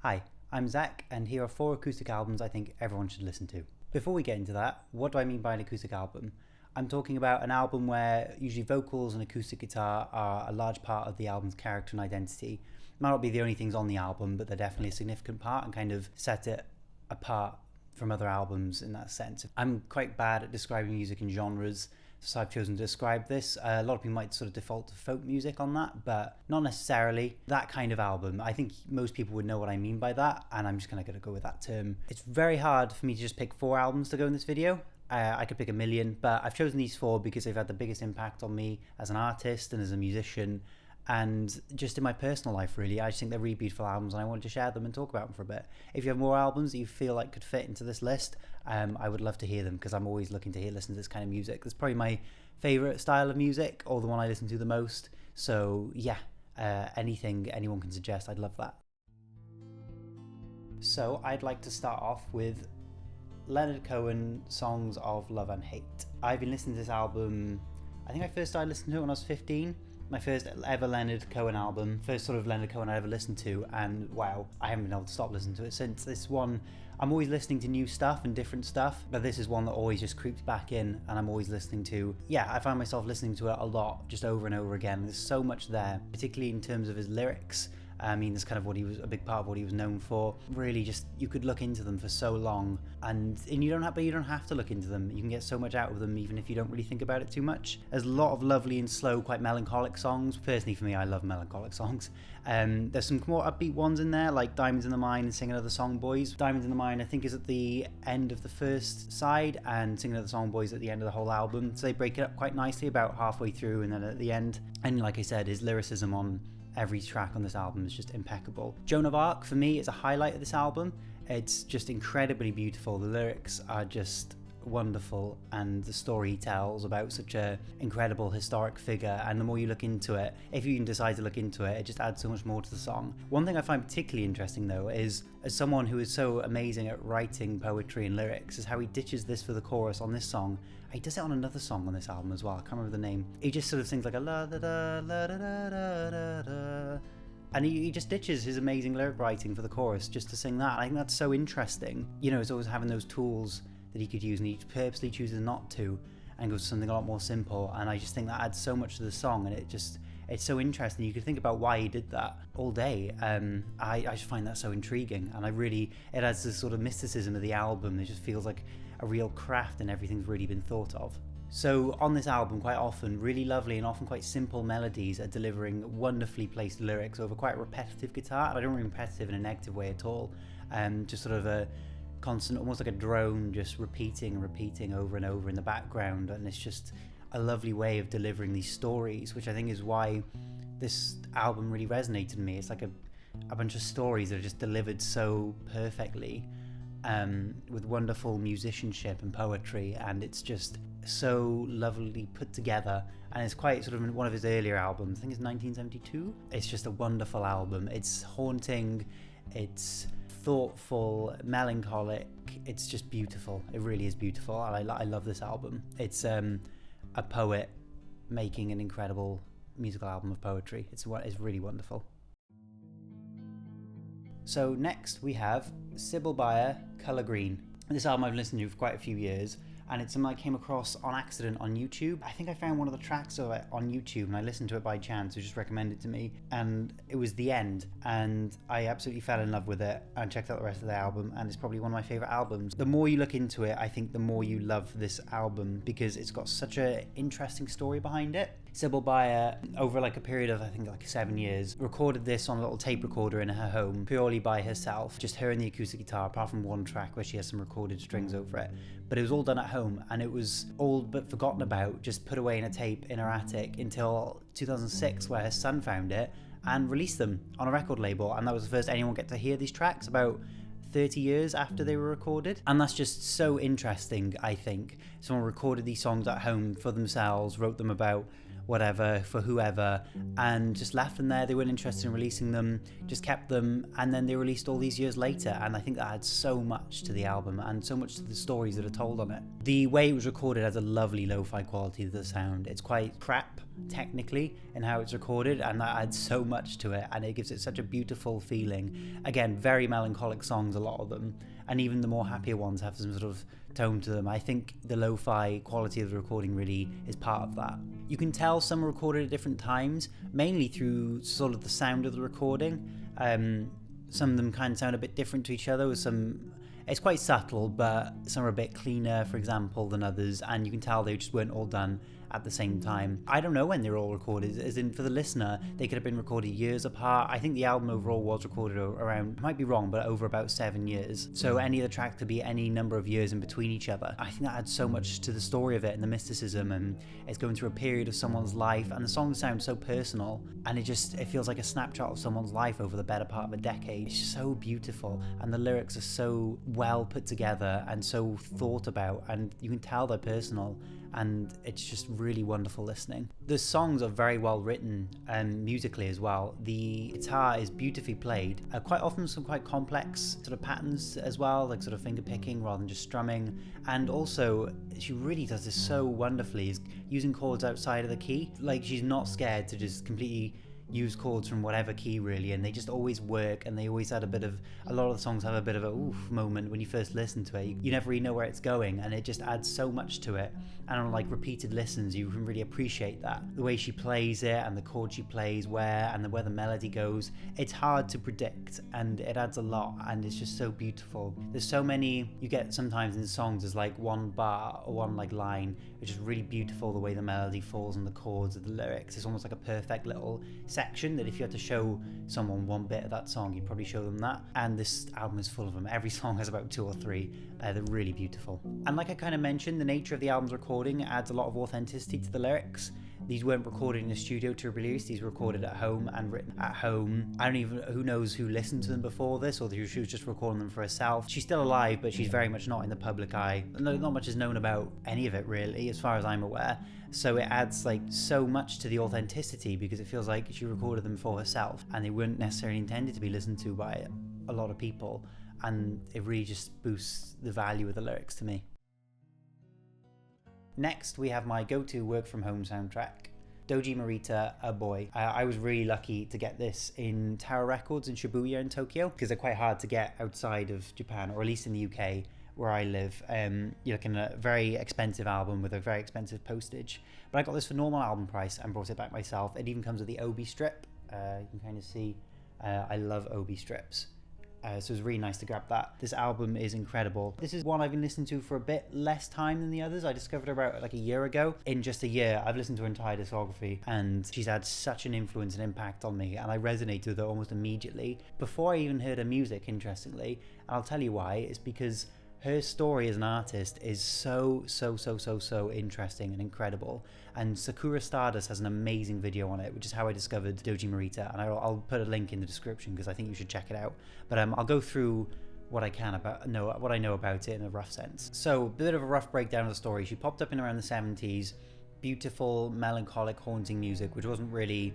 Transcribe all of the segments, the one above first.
Hi, I'm Zach, and here are 4 acoustic albums I think everyone should listen to. Before we get into that, what do I mean by an acoustic album? I'm talking about an album where usually vocals and acoustic guitar are a large part of the album's character and identity. It might not be the only things on the album, but they're definitely a significant part and kind of set it apart from other albums in that sense. I'm quite bad at describing music in genres, so I've chosen to describe this. A lot of people might sort of default to folk music on that, but not necessarily. That kind of album, I think most people would know what I mean by that, and I'm just kind of going to go with that term. It's very hard for me to just pick 4 albums to go in this video. I could pick a million, but I've chosen these 4 because they've had the biggest impact on me as an artist and as a musician, and just in my personal life really. I just think they're really beautiful albums and I wanted to share them and talk about them for a bit. If you have more albums that you feel like could fit into this list, I would love to hear them, because I'm always looking to listen to this kind of music. It's probably my favourite style of music, or the one I listen to the most. So yeah, anything anyone can suggest, I'd love that. So I'd like to start off with Leonard Cohen, Songs of Love and Hate. I've been listening to this album, I think I first started listening to it when I was 15. My first ever Leonard Cohen album, first sort of Leonard Cohen I ever listened to, and wow, I haven't been able to stop listening to it since. This one, I'm always listening to new stuff and different stuff, but this is one that always just creeps back in, and I'm always listening to. Yeah, I find myself listening to it a lot, just over and over again. There's so much there, particularly in terms of his lyrics. I mean, that's kind of what he was, a big part of what he was known for. Really, just you could look into them for so long, and you don't have to look into them. You can get so much out of them, even if you don't really think about it too much. There's a lot of lovely and slow, quite melancholic songs. Personally, for me, I love melancholic songs. There's some more upbeat ones in there, like Diamonds in the Mine and Sing Another Song Boys. Diamonds in the Mine, I think, is at the end of the first side, and Sing Another Song Boys at the end of the whole album. So they break it up quite nicely, about halfway through and then at the end. And like I said, his lyricism on every track on this album is just impeccable. Joan of Arc, for me, is a highlight of this album. It's just incredibly beautiful. The lyrics are just wonderful, and the story he tells about such a incredible historic figure, and the more you look into it, if you can decide to look into it, it just adds so much more to the song. One thing I find particularly interesting though is, as someone who is so amazing at writing poetry and lyrics, is how he ditches this for the chorus on this song. He does it on another song on this album as well, I can't remember the name. He just sort of sings like a la da da la da da da da da, and he just ditches his amazing lyric writing for the chorus just to sing that. I think that's so interesting. You know, it's always having those tools that he could use, and he purposely chooses not to and goes to something a lot more simple, and I just think that adds so much to the song, and it's so interesting. You could think about why he did that all day. I just find that so intriguing, and it adds this sort of mysticism of the album. It just feels like a real craft, and everything's really been thought of. So on this album, quite often, really lovely and often quite simple melodies are delivering wonderfully placed lyrics over quite repetitive guitar, and I don't mean repetitive in a negative way at all. Just sort of a constant, almost like a drone, just repeating and repeating over and over in the background, and it's just a lovely way of delivering these stories, which I think is why this album really resonated with me. It's like a bunch of stories that are just delivered so perfectly, with wonderful musicianship and poetry, and it's just so lovely put together. And it's quite sort of one of his earlier albums, I think it's 1972. It's just a wonderful album. It's haunting, it's thoughtful, melancholic, it's just beautiful. It really is beautiful, and I love this album. It's a poet making an incredible musical album of poetry. It's really wonderful. So next we have Sybil Bayer, Colour Green. This album I've listened to for quite a few years, and it's something I came across on accident on YouTube. I think I found one of the tracks of it on YouTube, and I listened to it by chance. It was just recommended to me, and it was The End, and I absolutely fell in love with it and checked out the rest of the album, and it's probably one of my favourite albums. The more you look into it, I think the more you love this album, because it's got such an interesting story behind it. Sybil Bayer, over like a period of I think like 7 years, recorded this on a little tape recorder in her home purely by herself, just her and the acoustic guitar, apart from one track where she has some recorded strings over it. But it was all done at home, and it was all but forgotten about, just put away in a tape in her attic until 2006, where her son found it and released them on a record label, and that was the first anyone get to hear these tracks, about 30 years after they were recorded. And that's just so interesting. I think someone recorded these songs at home for themselves, wrote them about whatever, for whoever, and just left them there. They weren't interested in releasing them, just kept them, and then they released all these years later, and I think that adds so much to the album and so much to the stories that are told on it. The way it was recorded has a lovely lo-fi quality to the sound. It's quite crap, technically and how it's recorded, and that adds so much to it, and it gives it such a beautiful feeling. Again, very melancholic songs, a lot of them, and even the more happier ones have some sort of tone to them. I think the lo-fi quality of the recording really is part of that. You can tell some are recorded at different times, mainly through sort of the sound of the recording. Some of them kind of sound a bit different to each other, with some, it's quite subtle, but some are a bit cleaner, for example, than others, and you can tell they just weren't all done at the same time. I don't know when they're all recorded, as in for the listener, they could have been recorded years apart. I think the album overall was recorded around, I might be wrong, but over about 7 years. So any of the tracks could be any number of years in between each other. I think that adds so much to the story of it and the mysticism, and it's going through a period of someone's life, and the songs sound so personal, and it feels like a snapshot of someone's life over the better part of a decade. It's so beautiful, and the lyrics are so well put together and so thought about, and you can tell they're personal, and it's just really wonderful listening. The songs are very well written, and musically as well. The guitar is beautifully played, quite often some quite complex sort of patterns as well, like sort of finger picking rather than just strumming, and also she really does this so wonderfully, is using chords outside of the key. Like, she's not scared to just completely use chords from whatever key really, and they just always work, and they always had a lot of the songs have a bit of a oof moment when you first listen to it. You never really know where it's going, and it just adds so much to it, and on like repeated listens you can really appreciate that, the way she plays it and the chords she plays where, and where the melody goes. It's hard to predict, and it adds a lot, and it's just so beautiful. There's so many, you get sometimes in songs there's like one bar or one like line which is really beautiful, the way the melody falls on the chords of the lyrics. It's almost like a perfect little section that if you had to show someone one bit of that song, you'd probably show them that. And this album is full of them. Every song has about 2 or 3. They're really beautiful. And like I kind of mentioned, the nature of the album's recording adds a lot of authenticity to the lyrics. These weren't recorded in a studio to release, these were recorded at home and written at home. I don't even, who knows who listened to them before this, or she was just recording them for herself. She's still alive, but she's very much not in the public eye. Not much is known about any of it really, as far as I'm aware. So it adds like so much to the authenticity, because it feels like she recorded them for herself, and they weren't necessarily intended to be listened to by a lot of people. And it really just boosts the value of the lyrics to me. Next, we have my go-to work from home soundtrack, Doji Morita, A Boy. I was really lucky to get this in Tower Records in Shibuya in Tokyo, because they're quite hard to get outside of Japan, or at least in the UK where I live. You're looking at a very expensive album with a very expensive postage. But I got this for normal album price and brought it back myself. It even comes with the Obi strip. You can kind of see I love Obi strips. So it was really nice to grab that. This album is incredible. This is one I've been listening to for a bit less time than the others. I discovered her about like a year ago. In just a year, I've listened to her entire discography, and she's had such an influence and impact on me, and I resonated with her almost immediately. Before I even heard her music, interestingly, and I'll tell you why, it's because her story as an artist is so interesting and incredible. And Sakura Stardust has an amazing video on it, which is how I discovered Doji Morita, and I'll put a link in the description because I think you should check it out. But I'll go through what I know about it in a rough sense. So a bit of a rough breakdown of the story. She popped up in around the 70s, beautiful, melancholic, haunting music, which wasn't really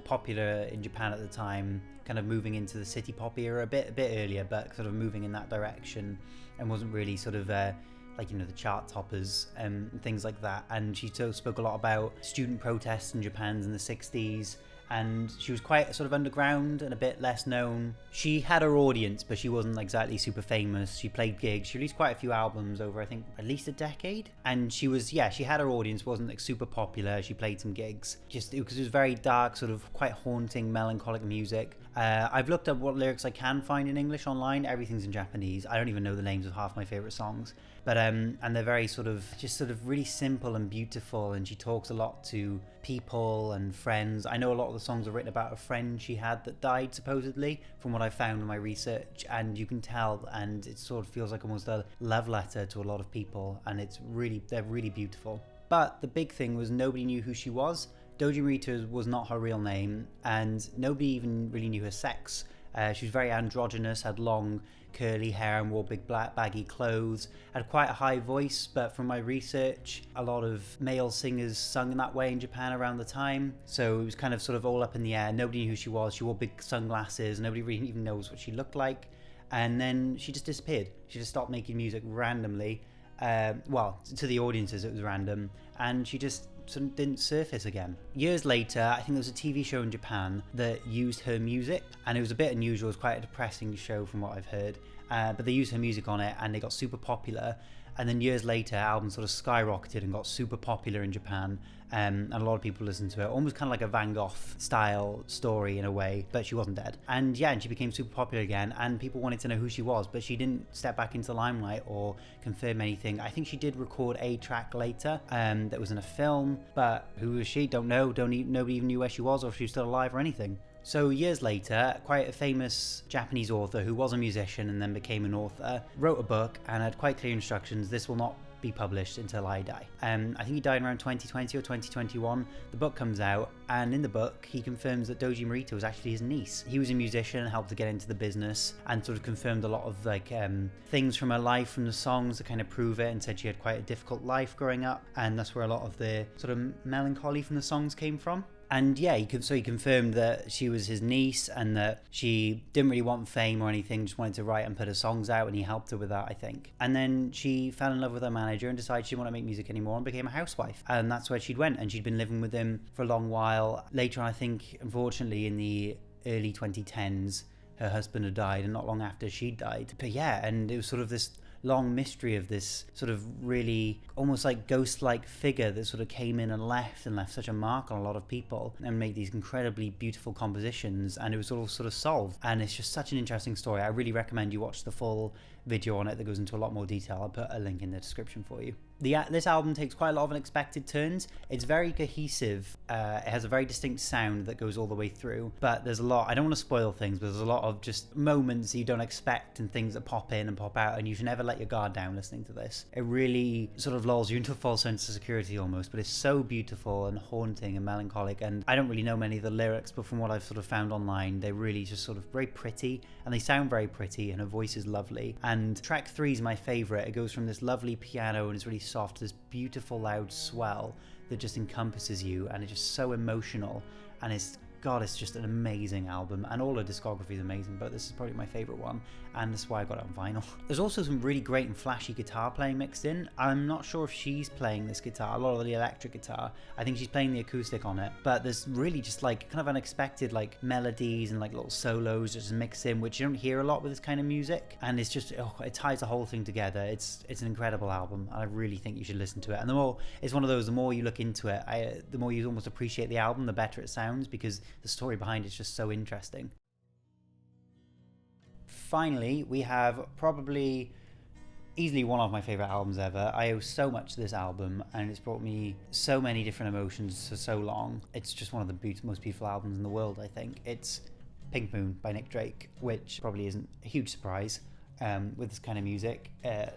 popular in Japan at the time, kind of moving into the city pop era a bit earlier, but sort of moving in that direction, and wasn't really sort of like, you know, the chart toppers and things like that. And she spoke a lot about student protests in Japan in the 60s, and she was quite sort of underground and a bit less known. She had her audience, but she wasn't exactly super famous. She played gigs. She released quite a few albums over, I think, at least a decade. And she was, yeah, she had her audience, wasn't like super popular. She played some gigs, just because it was very dark, sort of quite haunting, melancholic music. I've looked up what lyrics I can find in English online. Everything's in Japanese. I don't even know the names of half my favorite songs. But and they're very sort of really simple and beautiful, and she talks a lot to people and friends. I know a lot of the songs are written about a friend she had that died, supposedly, from what I found in my research, and you can tell, and it sort of feels like almost a love letter to a lot of people, and they're really beautiful. But the big thing was nobody knew who she was. Doji Morita was not her real name, and nobody even really knew her sex. She was very androgynous, had long curly hair and wore big black baggy clothes, had quite a high voice, but from my research, a lot of male singers sung in that way in Japan around the time, so it was kind of sort of all up in the air. Nobody knew who she was. She wore big sunglasses. Nobody really even knows what she looked like. And then she just disappeared. She just stopped making music randomly. Well, to the audiences it was random, and she just sort of didn't surface again. Years later, I think there was a TV show in Japan that used her music, and it was a bit unusual. It was quite a depressing show from what I've heard, but they used her music on it and they got super popular. And then years later, album sort of skyrocketed and got super popular in Japan, and a lot of people listened to it, almost kind of like a Van Gogh style story in a way, but she wasn't dead. And she became super popular again, and people wanted to know who she was, but she didn't step back into the limelight or confirm anything. I think she did record a track later that was in a film, but who was she? Don't know. Nobody even knew where she was or if she was still alive or anything. So years later, quite a famous Japanese author who was a musician and then became an author wrote a book and had quite clear instructions: this will not be published until I die. I think he died around 2020 or 2021. The book comes out, and in the book he confirms that Doji Morita was actually his niece. He was a musician and helped to get into the business, and sort of confirmed a lot of things from her life, from the songs, to kind of prove it, and said she had quite a difficult life growing up, and that's where a lot of the sort of melancholy from the songs came from. And he confirmed that she was his niece and that she didn't really want fame or anything, just wanted to write and put her songs out, and he helped her with that, I think. And then she fell in love with her manager and decided she didn't want to make music anymore and became a housewife. And that's where she'd went, and she'd been living with him for a long while. Later on, I think, unfortunately, in the early 2010s, her husband had died, and not long after she died. But and it was sort of this long mystery of this sort of really almost like ghost-like figure that sort of came in and left such a mark on a lot of people and made these incredibly beautiful compositions, and it was all sort of solved. And it's just such an interesting story. I really recommend you watch the full video on it that goes into a lot more detail. I'll put a link in the description for you. This album takes quite a lot of unexpected turns. It's very cohesive. It has a very distinct sound that goes all the way through, but there's a lot, I don't want to spoil things, but there's a lot of just moments you don't expect and things that pop in and pop out, and you should never let your guard down listening to this. It really sort of lulls you into a false sense of security almost, but it's so beautiful and haunting and melancholic. And I don't really know many of the lyrics, but from what I've sort of found online, they're really just sort of very pretty, and they sound very pretty, and her voice is lovely. And track 3 is my favorite. It goes from this lovely piano and it's really soft to this beautiful loud swell that just encompasses you, and it's just so emotional, and it's just an amazing album, and all her discography is amazing, but this is probably my favorite one, and that's why I got it on vinyl. There's also some really great and flashy guitar playing mixed in. I'm not sure if she's playing this guitar, a lot of the electric guitar. I think she's playing the acoustic on it, but there's really just like kind of unexpected like melodies and like little solos just mixed in, which you don't hear a lot with this kind of music, and it's just it ties the whole thing together. It's an incredible album, and I really think you should listen to it. And the more it's one of those, the more you look into it, the more you almost appreciate the album, the better it sounds, because the story behind it is just so interesting. Finally, we have probably easily one of my favorite albums ever. I owe so much to this album, and it's brought me so many different emotions for so long. It's just one of the most beautiful albums in the world, I think. It's Pink Moon by Nick Drake, which probably isn't a huge surprise with this kind of music.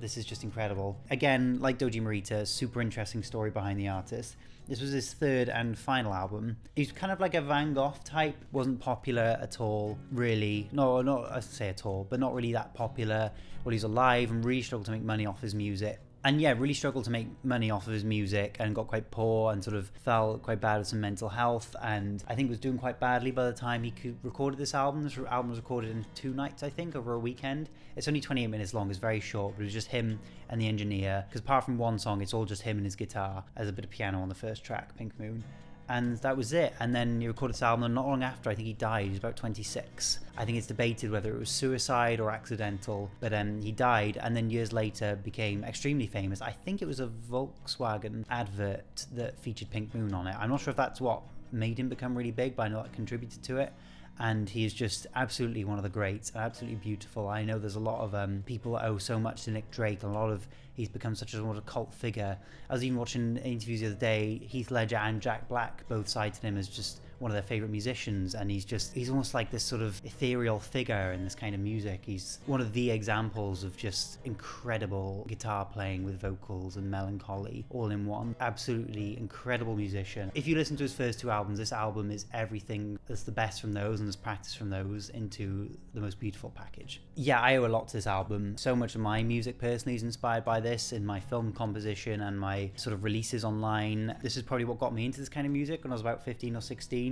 This is just incredible. Again, like Doji Morita, super interesting story behind the artist. This was his third and final album. He's kind of like a Van Gogh type, wasn't popular at all, really. No, not I say at all, but not really that popular while he was alive, and really struggled to make money off his music. And really struggled to make money off of his music, and got quite poor and sort of fell quite bad with some mental health, and I think was doing quite badly by the time he recorded this album. This album was recorded in 2 nights, I think, over a weekend. It's only 28 minutes long, it's very short, but it was just him and the engineer, because apart from one song, it's all just him and his guitar, as a bit of piano on the first track, Pink Moon. And that was it. And then he recorded this album, and not long after, I think he died. He was about 26. I think it's debated whether it was suicide or accidental, but he died, and then years later became extremely famous. I think it was a Volkswagen advert that featured Pink Moon on it. I'm not sure if that's what made him become really big, but I know that contributed to it. And he is just absolutely one of the greats, absolutely beautiful. I know there's a lot of people that owe so much to Nick Drake, and he's become such a sort of cult figure. I was even watching interviews the other day, Heath Ledger and Jack Black both cited him as just one of their favorite musicians, and he's almost like this sort of ethereal figure in this kind of music. He's one of the examples of just incredible guitar playing with vocals and melancholy all in one. Absolutely incredible musician. If you listen to his first 2 albums, this album is everything that's the best from those and there's practice from those into the most beautiful package. I owe a lot to this album. So much of my music personally is inspired by this, in my film composition and my sort of releases online. This is probably what got me into this kind of music when I was about 15 or 16.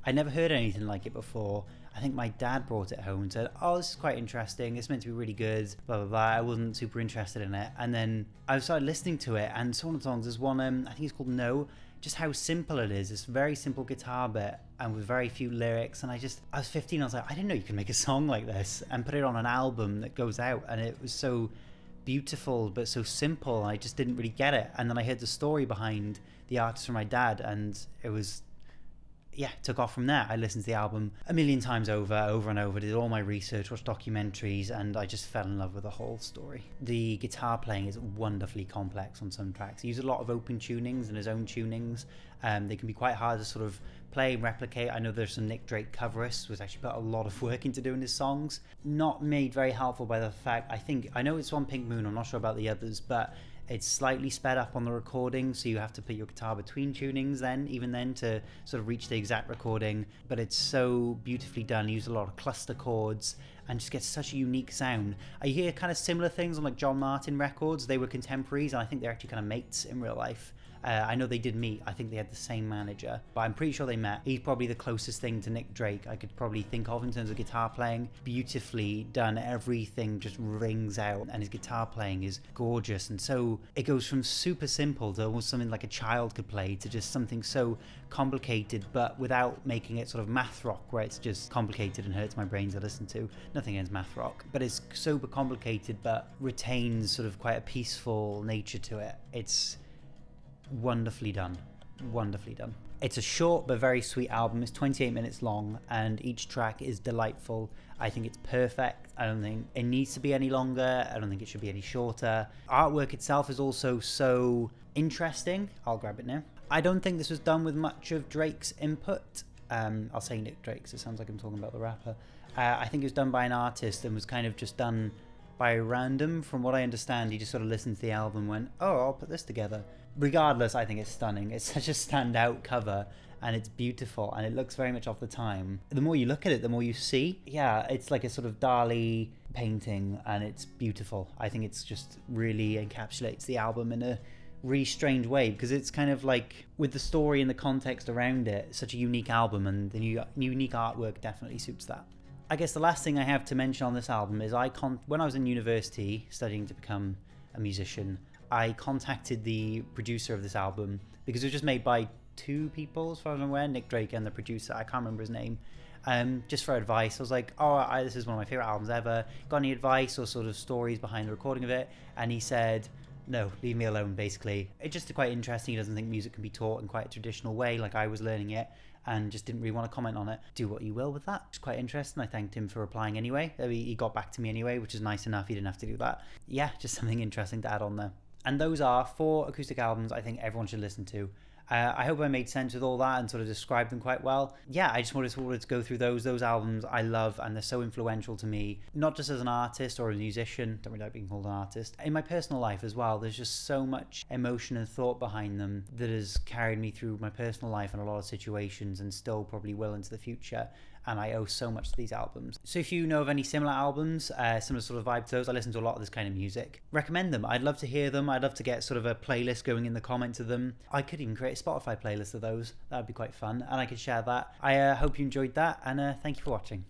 I never heard anything like it before. I think my dad brought it home and said, oh, this is quite interesting, it's meant to be really good, blah, blah, blah. I wasn't super interested in it. And then I started listening to it, and some of the songs, there's one, I think it's called No. just how simple it is. It's a very simple guitar bit and with very few lyrics. And I was 15, I was like, I didn't know you could make a song like this and put it on an album that goes out. And it was so beautiful, but so simple. I just didn't really get it. And then I heard the story behind the artist from my dad, and it was, took off from there. I listened to the album a million times over and over, did all my research, watched documentaries, and I just fell in love with the whole story. The guitar playing is wonderfully complex on some tracks. He used a lot of open tunings and his own tunings. They can be quite hard to sort of play and replicate. I know there's some Nick Drake coverists, which actually put a lot of work into doing his songs. Not made very helpful by the fact, I know it's on Pink Moon, I'm not sure about the others, but it's slightly sped up on the recording, so you have to put your guitar between tunings even then to sort of reach the exact recording. But it's so beautifully done. He used a lot of cluster chords and just gets such a unique sound. I hear kind of similar things on like John Martin records. They were contemporaries, and I think they're actually kind of mates in real life. I know they did meet. I think they had the same manager, but I'm pretty sure they met. He's probably the closest thing to Nick Drake I could probably think of in terms of guitar playing. Beautifully done. Everything just rings out, and his guitar playing is gorgeous. And so it goes from super simple to almost something like a child could play to just something so complicated, but without making it sort of math rock, where it's just complicated and hurts my brain to listen to. Nothing against math rock, but it's super complicated, but retains sort of quite a peaceful nature to it. It's wonderfully done. It's a short but very sweet album. It's 28 minutes long, and each track is delightful. I think it's perfect. I don't think it needs to be any longer. I don't think it should be any shorter. Artwork itself is also so interesting. I'll grab it now. I don't think this was done with much of Drake's input. I'll say Nick Drake's, it sounds like I'm talking about the rapper. I think it was done by an artist and was kind of just done by random. From what I understand, he just sort of listened to the album and went, oh, I'll put this together. Regardless, I think it's stunning. It's such a standout cover, and it's beautiful, and it looks very much off the time. The more you look at it, the more you see. Yeah, it's like a sort of Dali painting, and it's beautiful. I think it's just really encapsulates the album in a really strange way, because it's kind of like, with the story and the context around it, such a unique album, and the unique artwork definitely suits that. I guess the last thing I have to mention on this album is when I was in university studying to become a musician, I contacted the producer of this album because it was just made by two people, as far as I'm aware, Nick Drake and the producer. I can't remember his name. Just for advice. I was like, this is one of my favorite albums ever. Got any advice or sort of stories behind the recording of it? And he said, no, leave me alone, basically. It's just quite interesting. He doesn't think music can be taught in quite a traditional way like I was learning it, and just didn't really want to comment on it. Do what you will with that. It's quite interesting. I thanked him for replying anyway. He got back to me anyway, which is nice enough. He didn't have to do that. Yeah, just something interesting to add on there. And those are 4 acoustic albums I think everyone should listen to. I hope I made sense with all that and sort of described them quite well. Yeah, I just wanted to go through those albums I love, and they're so influential to me, not just as an artist or a musician, don't really like being called an artist, in my personal life as well. There's just so much emotion and thought behind them that has carried me through my personal life in a lot of situations, and still probably will into the future. And I owe so much to these albums. So if you know of any similar albums, similar sort of vibe to those, I listen to a lot of this kind of music, recommend them. I'd love to hear them. I'd love to get sort of a playlist going in the comments of them. I could even create a Spotify playlist of those. That would be quite fun, and I could share that. I hope you enjoyed that, and thank you for watching.